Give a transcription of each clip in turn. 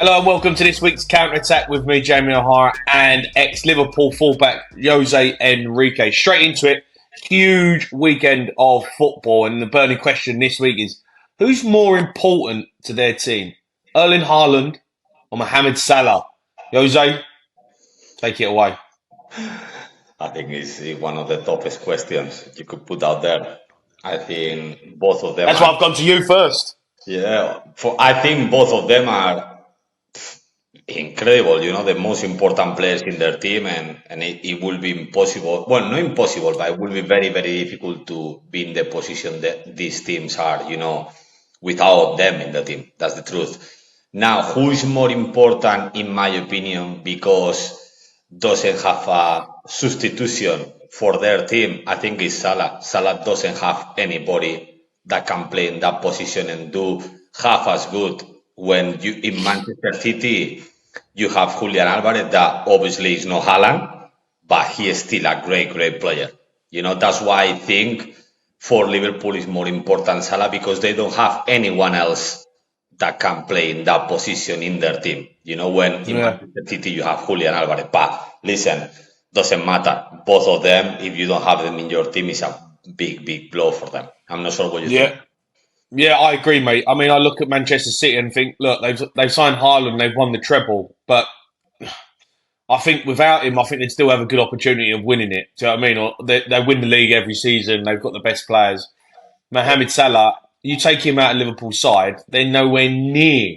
Hello and welcome to this week's Counter Attack with me, Jamie O'Hara, and ex-Liverpool fullback Jose Enrique. Straight into it, huge weekend of football, and the burning question this week is, who's more important to their team, Erling Haaland or Mohamed Salah? Jose, take it away. I think it's one of the toughest questions you could put out there. I think both of them That's why are, I've gone to you first. I think both of them are incredible, the most important players in their team, and it will be impossible. Well, not impossible, but it will be very, very difficult to be in the position that these teams are, without them in the team. That's the truth. Now, who is more important, in my opinion, because doesn't have a substitution for their team? I think it's Salah. Salah doesn't have anybody that can play in that position and do half as good. When you in Manchester City, you have Julian Alvarez, that obviously is no Haaland, but he is still a great, great player. That's why I think for Liverpool is more important Salah, because they don't have anyone else that can play in that position in their team. When in Yeah. Manchester City you have Julian Alvarez, but listen, doesn't matter. Both of them, if you don't have them in your team, is a big, big blow for them. I'm not sure what you think. Yeah. Yeah, I agree, mate. I mean, I look at Manchester City and think, look, they've signed Haaland, they've won the treble, but I think without him, I think they'd still have a good opportunity of winning it. Do you know what I mean? Or they win the league every season. They've got the best players. Mohamed Salah, you take him out of Liverpool's side, they're nowhere near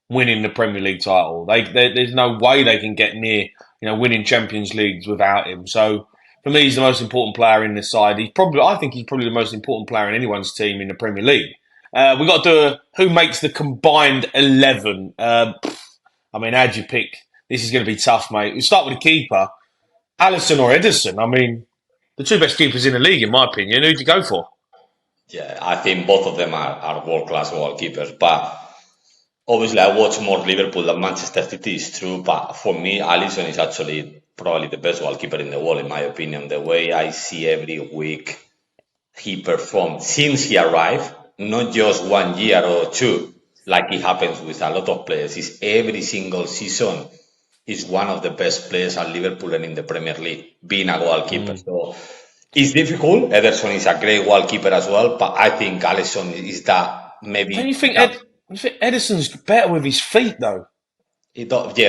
winning the Premier League title. There's no way they can get near, winning Champions Leagues without him. So for me, he's the most important player in the side. I think he's probably the most important player in anyone's team in the Premier League. We've got to do who makes the combined 11. I mean, how'd you pick? This is going to be tough, mate. We start with the keeper, Alisson or Edison. I mean, the two best keepers in the league, in my opinion. Who'd you go for? Yeah, I think both of them are world-class goalkeepers, but obviously I watch more Liverpool than Manchester City, is true, but for me, Alisson is actually probably the best goalkeeper in the world, in my opinion. The way I see every week he performed since he arrived, not just 1 year or two, like it happens with a lot of players. Is every single season is one of the best players at Liverpool and in the Premier League, being a goalkeeper. So it's difficult. Ederson is a great goalkeeper as well, but I think Alisson is that Don't maybe. you think Edison's better with his feet, though? Yeah,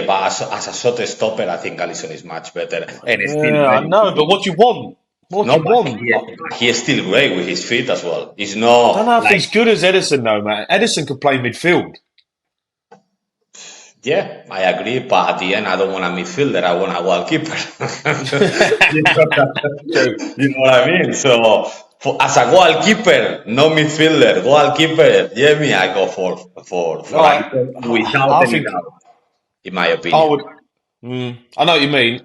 but as a shot stopper, I think Alisson is much better and still Yeah, I very know, but good. what do you want? What do No, you but want? he is still great with his feet as well. It's I don't know not if like. he's good as Edison, though, man. Edison could play midfield. Yeah, I agree, but at the end, I don't want a midfielder. I want a goalkeeper. True. You know what I mean? So, as a goalkeeper, no midfielder, goalkeeper, yeah, me, I go for Right. Alisson without I any think doubt, in my I opinion. would. I know what you mean.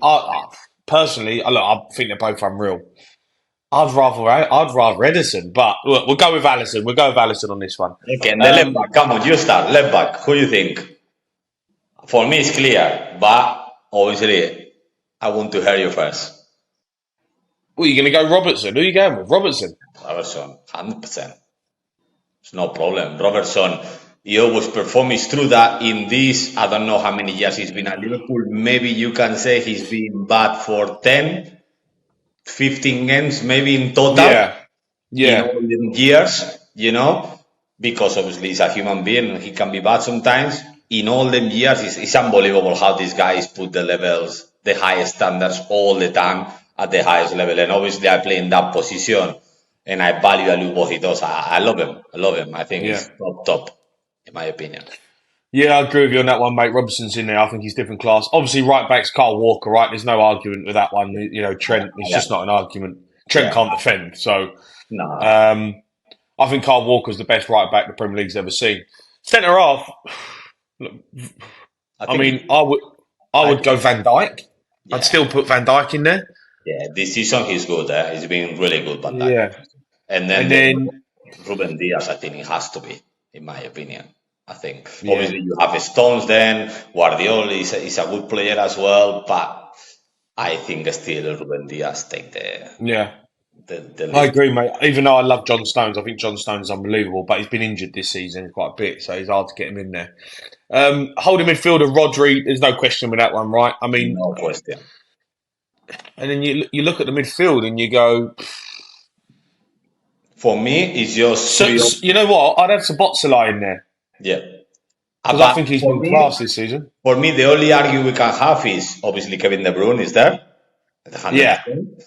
Personally, I think they're both unreal. I'd rather Edison, but look, we'll go with Allison. We'll go with Allison on this one. Okay, and the left Um, back, come on, you start. Left back, who you think? For me, it's clear, but obviously, I want to hear you first. well, you're going to go Robertson. Who are you going with? Robertson. Robertson, 100%. It's no problem. Robertson, he always performs. It's true that in this, I don't know how many years he's been at Liverpool. Maybe you can say he's been bad for 10, 15 games, maybe in total, Yeah, in yeah, all the years, because obviously he's a human being and he can be bad sometimes. In all them years, it's unbelievable how these guys put the levels, the highest standards all the time at the highest level. And obviously, I play in that position and I value what he does. I love him. I love him. I think yeah. he's top, top, in my opinion. Yeah, I agree with you on that one, mate. Robertson's in there. I think he's different class. Obviously, right back's Carl Walker, right? There's no argument with that one. Trent, it's Yeah. just not an argument. Trent Yeah. can't defend. So, No. um, I think Carl Walker's the best right back the Premier League's ever seen. Centre half, look, I I think, mean, I would go I, Van Dijk. I'd yeah. still put Van Dijk in there. Yeah. This season he's good. He's been really good, Van Dijk. Yeah. And then And then, Ruben Diaz, I think it has to be, in my opinion. I think yeah. obviously you have Stones. Then Guardiola is a good player as well, but I think still Ruben Diaz take the Yeah. the I league. agree, mate. Even though I love John Stones, I think John Stones is unbelievable, but he's been injured this season quite a bit, so it's hard to get him in there. Holding midfielder Rodri, there's no question with that one, right? I mean, No question. and then you look at the midfield and you go, For me, it's just so, three. you know what? I'd have Sabotsalai in there Yeah. because I But think he's for been me, class this season. for me, the only argue we can have is obviously Kevin De Bruyne is there, at Yeah. 100%.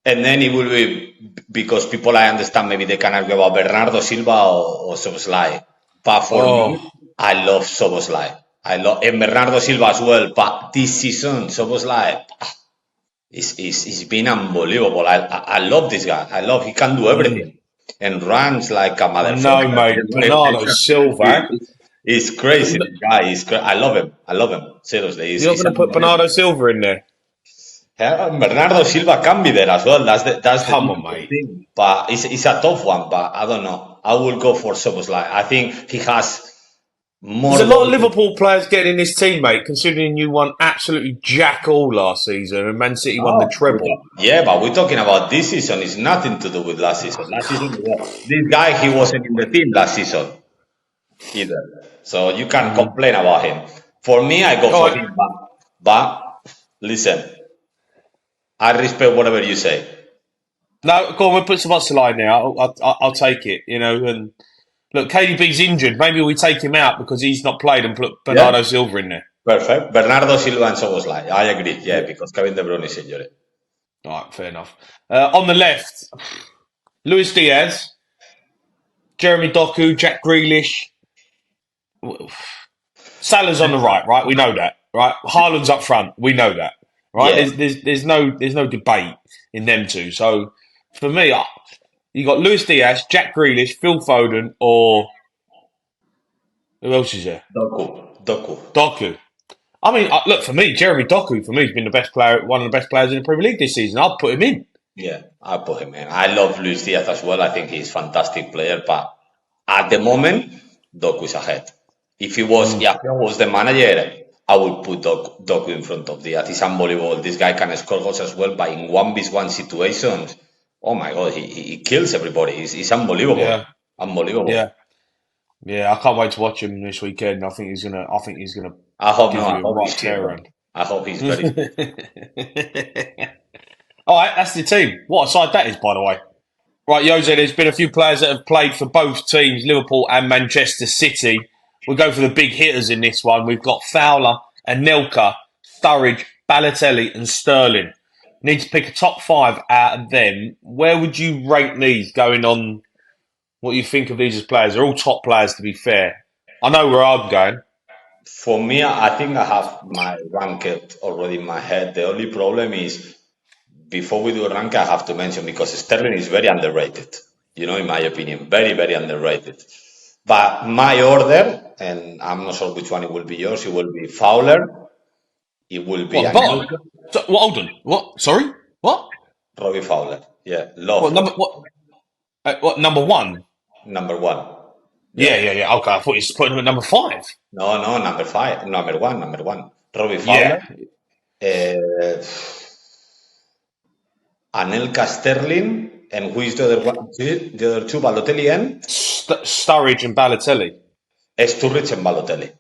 And then it will be because people I understand maybe they can argue about Bernardo Silva or Soboslai. But for me, Oh, I love Soboslai. I love and Bernardo Silva as well. But this season, Soboslai is been unbelievable. I love this guy. I love he can do mm, everything and runs like a I know, motherfucker. You mate. know, Bernardo Silva. he's crazy. This guy. I love him. I love him. Seriously, You're not he's going to put unbelievable. Bernardo Silva in there? Bernardo Silva can be there as well. That's the Come on, difficult mate. thing. But it's a tough one. But I don't know. I will go for Soboslai. I think he has There's more a lot of goals. Liverpool players getting in this team, mate, considering you won absolutely jack all last season and Man City won the Oh, treble. yeah, but we're talking about this season. It's nothing to do with last season. Last season, this guy he wasn't in the team last season either. So you can't Mm. complain about him. For me, I go All for right. him. But listen, I respect whatever you say. No, go on, we'll put some line there. I'll take it, you know. And look, KDB's injured. Maybe we take him out because he's not played and put Yeah. Bernardo Silva in there. Perfect. Bernardo Silva and Soboslai. I agree. Yeah, Yeah. because Kevin De Bruyne is injured. All right, fair enough. On the left, Luis Diaz, Jeremy Doku, Jack Grealish. Salah's on the right? We know that, right? Haaland's up front. We know that, right? Yeah. There's no debate in them two. So for me, you got Luis Diaz, Jack Grealish, Phil Foden, or who else is there? Doku. Doku. Doku. I mean, look, for me, Jeremy Doku for me has been the best player, one of the best players in the Premier League this season. I'll put him in. Yeah, I put him in. I love Luis Diaz as well. I think he's a fantastic player, but at the moment, Doku is ahead. Mm. If I was the manager, I would put Doku in front of Diaz. He's unbelievable. This guy can score goals as well, but in 1v1 situations, oh my God, he kills everybody. He's unbelievable. Yeah, Unbelievable. yeah, yeah. I can't wait to watch him this weekend. I think he's gonna I hope give no, I you a hope he's right fit, tear though. around. I hope he's very fit. All right, that's the team. What a side that is, by the way. Right, Jose, there's been a few players that have played for both teams, Liverpool and Manchester City. We'll go for the big hitters in this one. We've got Fowler, Anelka, Sturridge, Balotelli and Sterling. Need to pick a top five out of them. Where would you rank these going on what you think of these as players? They're all top players, to be fair. I know where I'm going. For me, I think I have my ranked already in my head. The only problem is before we do a rank, I have to mention because Sterling is very underrated. In my opinion, very, very underrated. But my order, and I'm not sure which one it will be yours, it will be Fowler, it will be What, the bottom? Anelka, Hold on. What? Sorry? What? Robbie Fowler. Yeah, love What number? Robbie. What number one? Number one. Yeah, Yeah. yeah, yeah. Okay, I thought you were putting him at number five. No, no, number five. Number one. Robbie Fowler, Yeah. uh, Anelka Sterling, and who is the other one? The other two, Balotelli and Sturridge and Balotelli. Sturridge and Balotelli.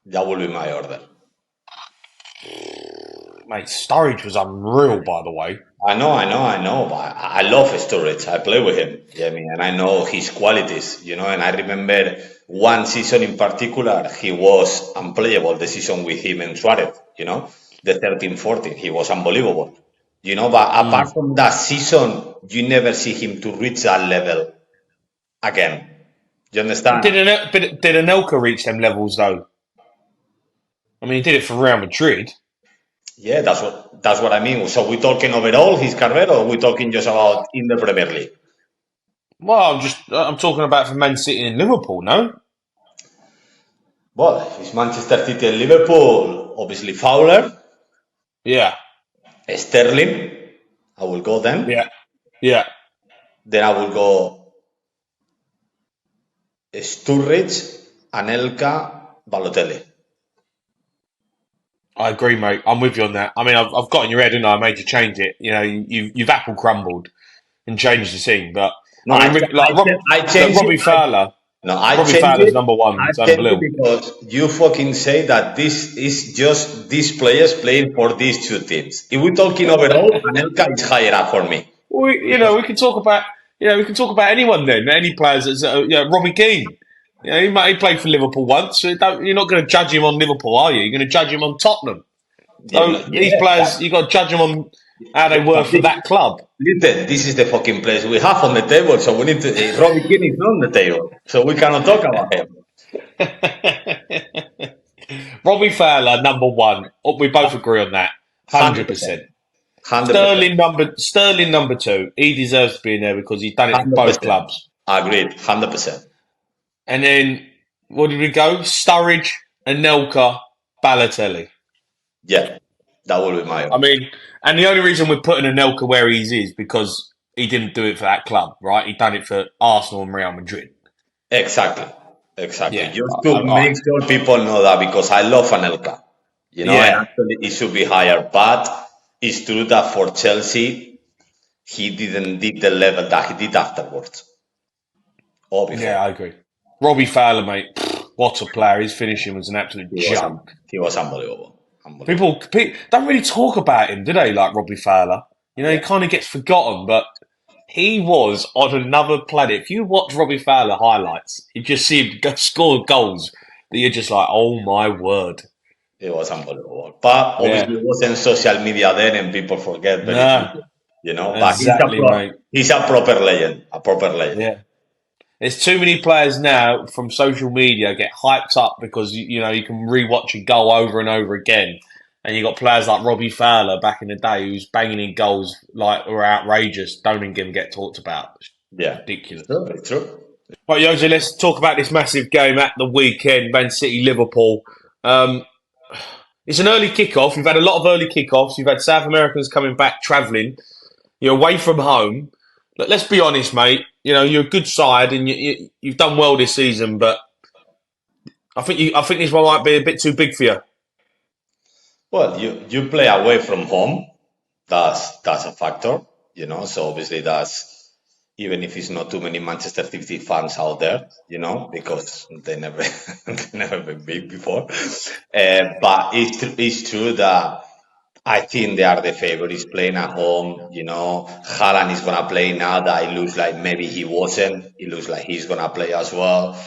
That will be my order. Mate, Sturridge was unreal, by the way. I know, but I love Sturridge. I play with him, and I know his qualities, and I remember one season in particular, he was unplayable, the season with him and Suarez, the 13-14, he was unbelievable, but apart Mm. from that season, you never see him to reach that level again. You understand? Did Anelka reach them levels, though? I mean, he did it for Real Madrid. Yeah, that's what I mean. So we're talking overall his career, or we're talking just about in the Premier League? Well, I'm talking about for Man City and Liverpool, no? Well, it's Manchester City and Liverpool. Obviously, Fowler, Yeah, Sterling. I will go then. yeah, yeah. Then I will go Sturridge, Anelka, Balotelli. I agree, mate. I'm with you on that. I mean, I've got in your head, and I made you change it. You know, you've apple crumbled and changed the team. But No, I mean, like I look, changed it. No, I Robbie changed Fowler's it. number one. I It's changed it unbelievable. because you fucking say that this is just these players playing for these two teams. If we're talking overall, Anelka is higher up for me. We can talk about, we can talk about anyone then, any players. That's, Robbie Keane. He played for Liverpool once. So you're not going to judge him on Liverpool, are you? You're going to judge him on Tottenham. Yeah, no, So these players, you got to judge them on how they were but for that club. listen, this is the fucking place we have on the table, so we need to. Robbie Keane is not on the table, so we cannot talk about him. Robbie Fowler, number one. Oh, we both agree on that. 100%. 100%. 100%. Sterling number two. He deserves to be in there because he's done it for both 100%. clubs. Agreed. 100%. And then what did we go? Sturridge, Anelka, Balotelli. Yeah, that will be my I own. mean, and the only reason we're putting Anelka where he is because he didn't do it for that club, right? He done it for Arsenal and Real Madrid. Exactly. Exactly. Yeah, Just to make sure people know that because I love Anelka, and yeah, actually it should be higher. But it's true that for Chelsea, he didn't did the level that he did afterwards or yeah, before. I agree. Robbie Fowler, mate, what a player! His finishing was an absolute joke. He was unbelievable. Unbelievable. People don't really talk about him, do they? Like Robbie Fowler, he Yeah. kind of gets forgotten, but he was on another planet. If you watch Robbie Fowler highlights, you just see him score goals that you're just like, oh my word. It was unbelievable. But obviously Yeah, it wasn't social media then and people forget very no, quickly. But exactly, mate. he's a proper legend. A proper legend. Yeah. There's too many players now from social media get hyped up because you can rewatch a goal over and over again, and you got players like Robbie Fowler back in the day who's banging in goals like were outrageous. Don't even get talked about. It's Yeah. It's ridiculous. true. It's true. Right, Jose, let's talk about this massive game at the weekend, Man City Liverpool. Um, it's an early kickoff. You've had a lot of early kickoffs. You've had South Americans coming back travelling. You're away from home. But let's be honest, mate. You're a good side, and you've done well this season. But I think this one might be a bit too big for you. Well, you play away from home. That's a factor. So obviously that's even if it's not too many Manchester City fans out there, because they never they never been big before. But it's true that I think they are the favorites playing at home. Haaland is gonna play now that it looks like maybe he wasn't. It looks like he's gonna play as well.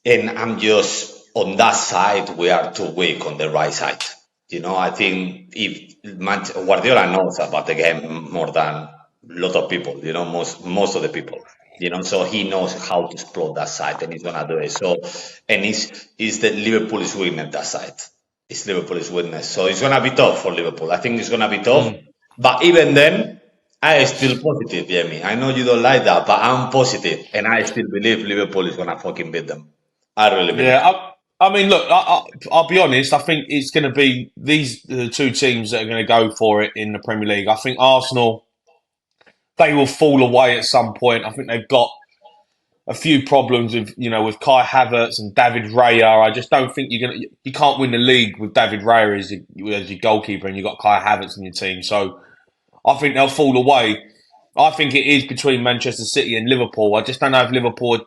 And I'm just on that side, we are too weak on the right side. I think if Guardiola knows about the game more than a lot of people, most of the people, so he knows how to explode that side and he's gonna do it. So, and it's the Liverpool's weakness that side. It's Liverpool's weakness. So it's gonna be tough for Liverpool. I think it's gonna be tough. Mm. But even then, I am still positive, Jamie. I know you don't like that, but I'm positive, and I still believe Liverpool is gonna fucking beat them. I really believe. Yeah, I mean, look, I'll be honest. I think it's going to be these the two teams that are going to go for it in the Premier League. I think Arsenal, they will fall away at some point. I think they've got a few problems with Kai Havertz and David Raya. I just don't think you can't win the league with David Raya as your goalkeeper and you've got Kai Havertz in your team. So I think they'll fall away. I think it is between Manchester City and Liverpool. I just don't know if Liverpool are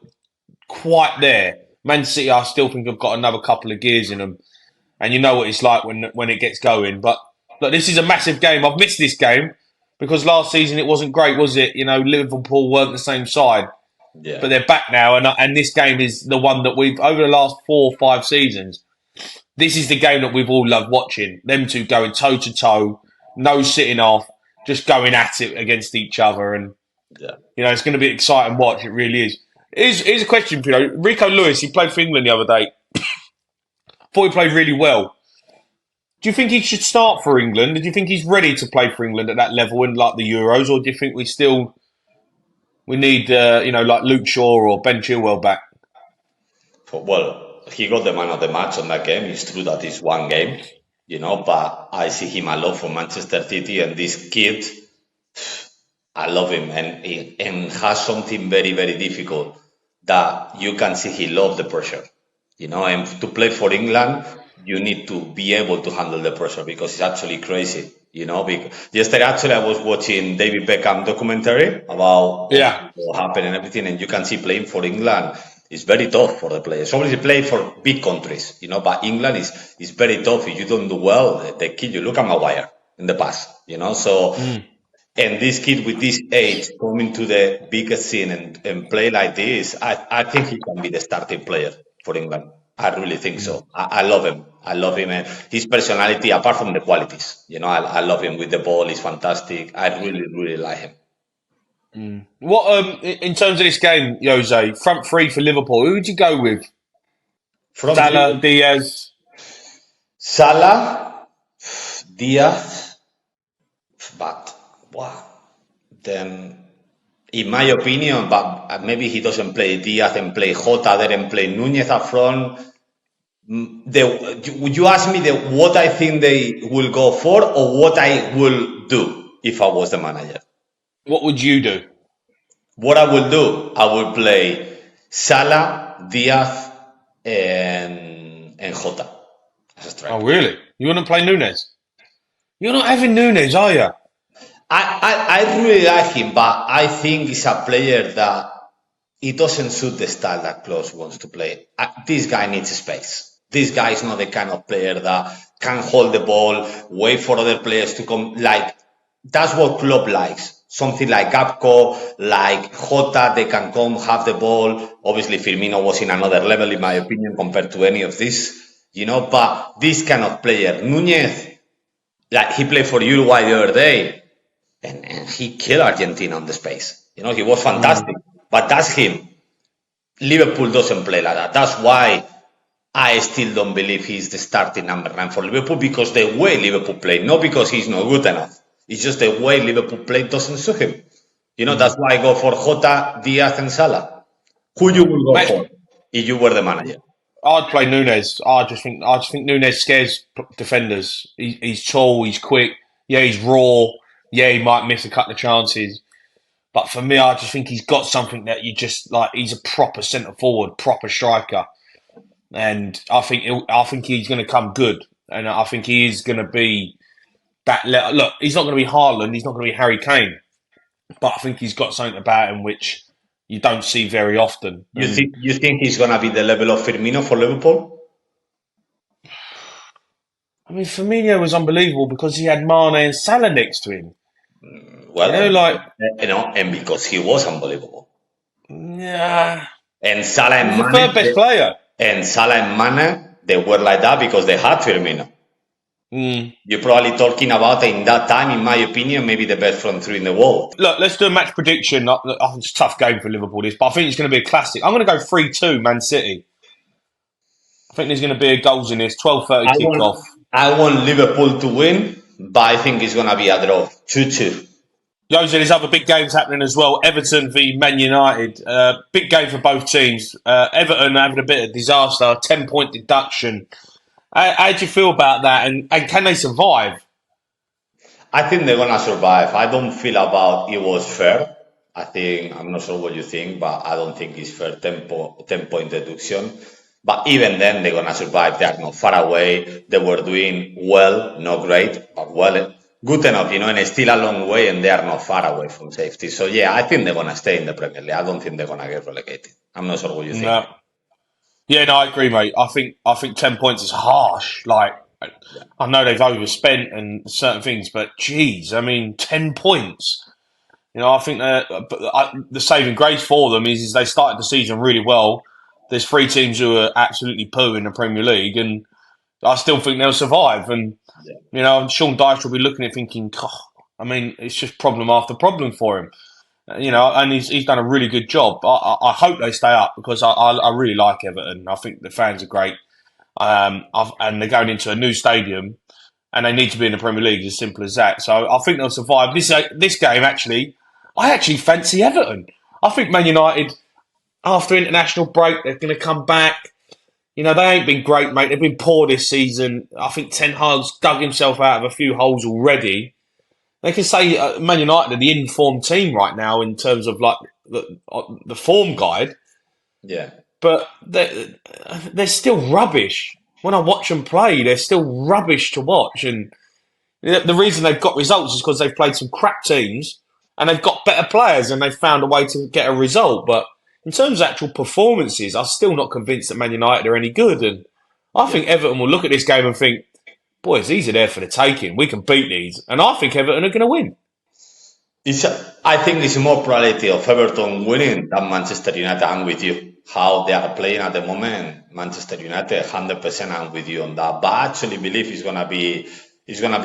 quite there. Man City, I still think have got another couple of gears in them, and you know what it's like when it gets going. But look, this is a massive game. I've missed this game because last season it wasn't great, was it? Liverpool weren't the same side, Yeah, but they're back now, and this game is the one that we've over the last 4 or 5 seasons. This is the game that we've all loved watching. Them two going toe to toe, no sitting off, just going at it against each other, and yeah. it's going to be an exciting watch. It really is. Here's a question for you. Rico Lewis, he played for England the other day. Thought he played really well. Do you think he should start for England? Do you think he's ready to play for England at that level in like the Euros, or do you think we need like Luke Shaw or Ben Chilwell back? Well, he got the man of the match on that game. It's true that it's one game, but I see him a lot for Manchester City, and this kid, I love him, and has something very, very difficult that you can see he loves the pressure. And to play for England, you need to be able to handle the pressure because it's actually crazy. Because yesterday actually I was watching David Beckham documentary about Yeah. obviously what happened and everything, and you can see playing for England is very tough for the players. Obviously, play for big countries, but England is very tough. If you don't do well, they kill you. Look at Maguire in the past, So, Mm. and this kid with this age coming to the biggest scene and play like this, I think he can be the starting player for England. I really think Mm. so. I love him. I love him and his personality, apart from the qualities. I love him with the ball. He's fantastic. I really, really like him. Mm. What in terms of this game, Jose, front three for Liverpool, who would you go with? From Salah, three, Diaz. Salah, Diaz, but wow. Then, in my opinion, but maybe he doesn't play Diaz and play Jota there and play Nunez up front. Would you ask me what I think they will go for or what I will do if I was the manager? What would you do? What I will do, I will play Salah, Diaz, and Jota as a Oh, striker. really? You wouldn't play Nunes? You're not having Nunes, are you? I really like him, but I think he's a player that it doesn't suit the style that Klopp wants to play. This guy needs space. This guy is not the kind of player that can hold the ball, wait for other players to come. Like, that's what Klopp likes. Something like Gapco, like Jota, they can come, have the ball. Obviously, Firmino was in another level, in my opinion, compared to any of this, but this kind of player, Nunez, like he played for Uruguay the other day, and he killed Argentina on the space. He was Mm. fantastic. But that's him. Liverpool doesn't play like that. That's why I still don't believe he's the starting number 9 for Liverpool because the way Liverpool play, not because he's not good enough. It's just the way Liverpool play doesn't suit him. That's Mm. why I go for Jota, Diaz, and Salah. Who you Yeah. will go Match, for if you were the manager? I'd play Nunes. I just think Nunes scares defenders. He's tall, he's quick. Yeah, he's raw. Yeah, he might miss a couple of chances. But for me, I just think he's got something that you just like. He's a proper centre forward, proper striker, and I think he's going to come good, and I think he is going to be that. Look, he's not going to be Haaland, he's not going to be Harry Kane, but I think he's got something about him which you don't see very often. You And think you think he's gonna be the level of Firmino for Liverpool? I mean, Firmino was unbelievable because he had Mane and Salah next to him. Well, Like, and because he was unbelievable. yeah, And Salah he was and the third best Mane, player. and Salah and Mane, they were like that because they had Firmino. Mm. You're probably talking about in that time, in my opinion, maybe the best front three in the world. Look, let's do a match prediction. It's a tough game for Liverpool, this, but I think it's going to be a classic. I'm going to go 3-2 Man City. I think there's going to be a goals in this. 12:30 I kick-off. want I want Liverpool to win, but I think it's gonna be a draw, 2-2. Jose, there's other big games happening as well. Everton v Man United. Big game for both teams. Everton having a bit of disaster. 10-point deduction. How do you feel about that? And can they survive? I think they're gonna survive. I don't feel about it was fair. I think I'm not sure what you think, but I don't think it's fair 10 point deduction. But even then, they're gonna survive. They are not far away. They were doing well, not great, but well, good enough, and it's still a long way, and they are not far away from safety. So yeah, I think they're gonna stay in the Premier League. I don't think they're gonna get relegated. I'm not sure what you think. No. Yeah, no, I agree, mate. I think 10 points is harsh. Like, I know they've overspent and certain things, but geez, I mean, 10 points. I think the saving grace for them is they started the season really well. There's three teams who are absolutely poo in the Premier League, and I still think they'll survive. And Sean Dyche will be looking at it thinking, "God, I mean, it's just problem after problem for him." And he's done a really good job. I hope they stay up because I really like Everton. I think the fans are great, and they're going into a new stadium, and they need to be in the Premier League. As simple as that. So I think they'll survive this game. Actually, I actually fancy Everton. I think Man United after international break they're going to come back. They ain't been great, mate. They've been poor this season. I think Ten Hag's dug himself out of a few holes already. They can say Man United are the informed team right now in terms of like the form guide, Yeah. but they're still rubbish. when I watch them play, they're still rubbish to watch. And the reason they've got results is because they've played some crap teams and they've got better players and they've found a way to get a result. But in terms of actual performances, I'm still not convinced that Man United are any good. And I Yeah. think Everton will look at this game and think, boys, these are there for the taking. We can beat these. And I think Everton are going to win. I think it's more probability of Everton winning than Manchester United. I'm with you. How they are playing at the moment, Manchester United, 100%. I'm with you on that. But I actually believe it's gonna be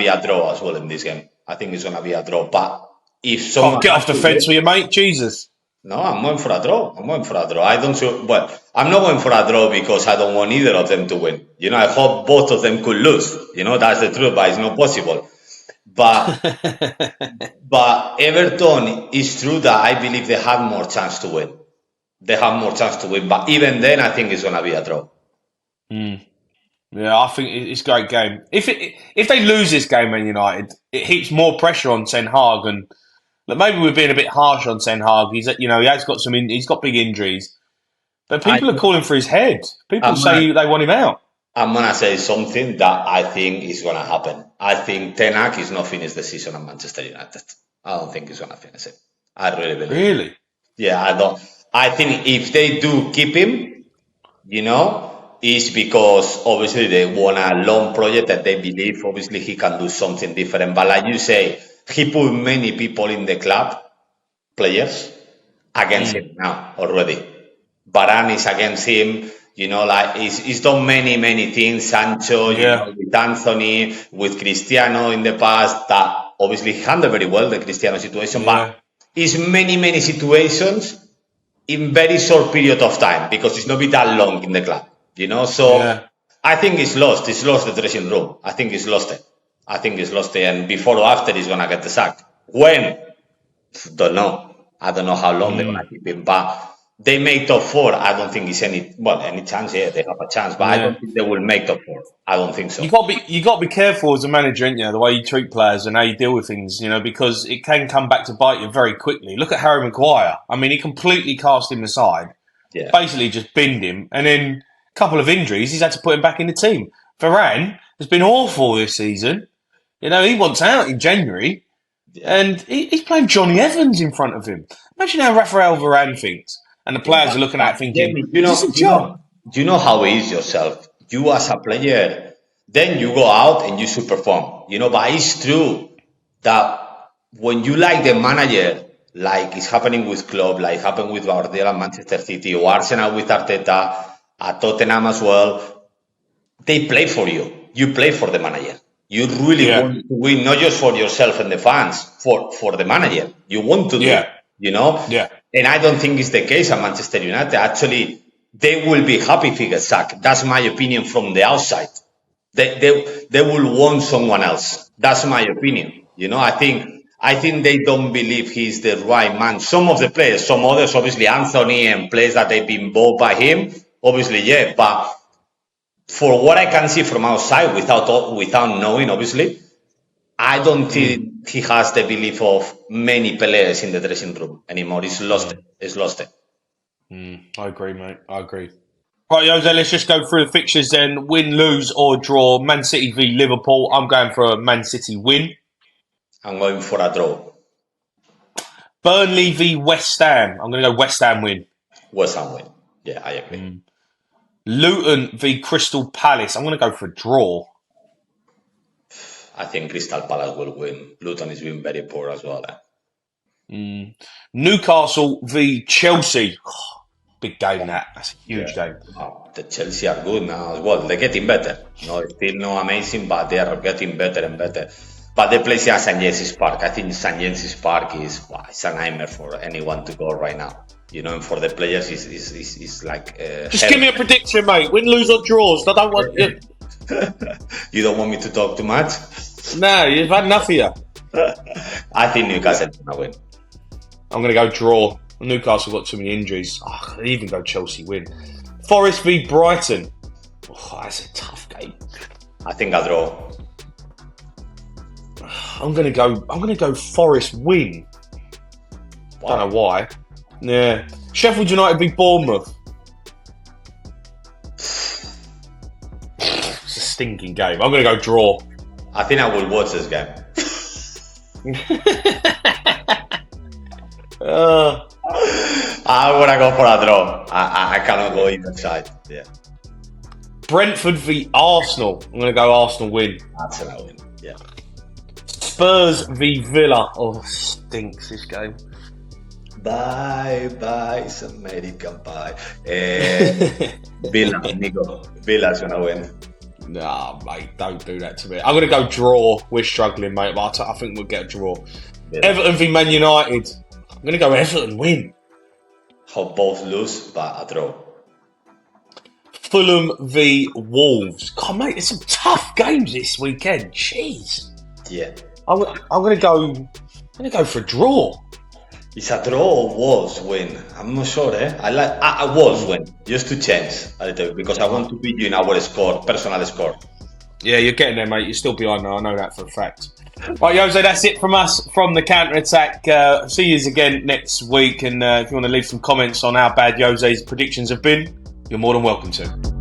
a draw as well in this game. I think it's gonna be a draw. But if Can't someone get has off the to fence win, with you, mate. Jesus. no, I'm going for a draw. I'm going for a draw. I don't. Well, I'm not going for a draw because I don't want either of them to win. I hope both of them could lose. That's the truth, but it's not possible. But But Everton, is true that I believe they have more chance to win. They have more chance to win, but even then, I think it's gonna be a draw. Yeah, I think it's a great game. If they lose this game, Man United, it heaps more pressure on Ten Hag, and look, maybe we're being a bit harsh on Ten Hag. He has got he's got big injuries, but I, people are calling for his head. People I'm gonna, say they want him out. I'm gonna say something that I think is gonna happen. I think Ten Hag is not finished the season at Manchester United. I don't think he's gonna finish it. I really believe. Really? Yeah, I don't. I think if they do keep him, is because obviously they want a long project that they believe obviously he can do something different. But like you say, he put many people in the club, players, against him now already. Varane is against him. Like he's done many, many things. Sancho, Yeah, with Anthony, with Cristiano in the past, that obviously handled very well the Cristiano situation. But yeah, it's many, many situations in very short period of time because it's not been that long in the club. So yeah. I think it's lost. It's lost the dressing room. I think it's lost it. I think it's lost it, and before or after he's gonna get the sack. When? Don't know. I don't know how long they're gonna keep him, but they make top four. I don't think it's any chance. Yeah, they have a chance, but I don't Yeah. think they will make top four. I don't think so. You got to be careful as a manager, ain't you? The way you treat players and how you deal with things, because it can come back to bite you very quickly. Look at Harry Maguire. I mean, he completely cast him aside, Yeah, basically just binned him, and then a couple of injuries, he's had to put him back in the team. Varane has been awful this season. He wants out in January, yeah. and he's playing Johnny Evans in front of him. Imagine how Rafael Varane thinks, and the Yeah, players are looking at it thinking, Jamie, "Is this a job?" how it is yourself. You as a player, then you go out and you should perform. But it's true that when you like the manager, like it's happening with Klopp, like happened with Guardiola at Manchester City, or Arsenal with Arteta, at Tottenham as well, they play for you. You play for the manager. You really Yeah, want to win, not just for yourself and the fans, for the manager. You want to do, yeah, you know? yeah, And I don't think it's the case at Manchester United. Actually, they will be happy if he gets sacked. That's my opinion from the outside. They will want someone else. That's my opinion. I think they don't believe he's the right man. Some of the players, some others, obviously Anthony and players that they've been bought by him, obviously, yeah. But for what I can see from outside, without knowing, obviously, I don't think he has the belief of many players in the dressing room anymore. He's lost it. He's lost it. I agree, mate. I agree. Right, Jose, let's just go through the fixtures then. Win, lose, or draw. Man City v Liverpool. I'm going for a Man City win. I'm going for a draw. Burnley v West Ham. I'm going to go West Ham win. West Ham win. Yeah, I agree. Luton v Crystal Palace. I'm going to go for a draw. I think Crystal Palace will win. Luton is being very poor as well. Newcastle v Chelsea. Oh, big game that. That's a huge game. Wow, the Chelsea are good now as well. They're getting better. No, still not amazing, but they are getting better and better. But they play at St. James's Park. I think St. James's Park is it's a nightmare for anyone to go right now. And for the players, it's like Just give me a prediction, mate. Win, lose, or draws. I don't want. You don't want me to talk too much? No, you've had enough of you. I think Newcastle gonna win. I'm going to go draw. Newcastle got too many injuries. I could even go Chelsea win. Forest v Brighton. Oh, that's a tough game. I think a draw. I'm going to go Forest win. Wow. Don't know why. Yeah. Sheffield United v Bournemouth. stinking game. I'm going to go draw. I think I will watch this game. I want to go for a draw. I cannot go either side. Yeah. Brentford v Arsenal. I'm going to go Arsenal win. Arsenal win. Yeah. Spurs v Villa. Oh, stinks this game. Bye, it's American pie. Villa, Nico. Villa's going to win. Nah, mate, don't do that to me. I'm going to go draw. We're struggling, mate, but I think we'll get a draw. Yeah. Everton v Man United. I'm going to go Everton win. Hope both lose, but a draw. Fulham v Wolves. God, mate, there's some tough games this weekend. Jeez. Yeah. I'm going to go for a draw. It's a draw or Wolves win? I'm not sure, I Wolves win, just to change a little bit, because I want to beat you in our personal score. Yeah, you're getting there, mate. You're still behind now. I know that for a fact. Right, Jose, that's it from us from the Counter Attack. See you again next week. And if you want to leave some comments on how bad Jose's predictions have been, you're more than welcome to.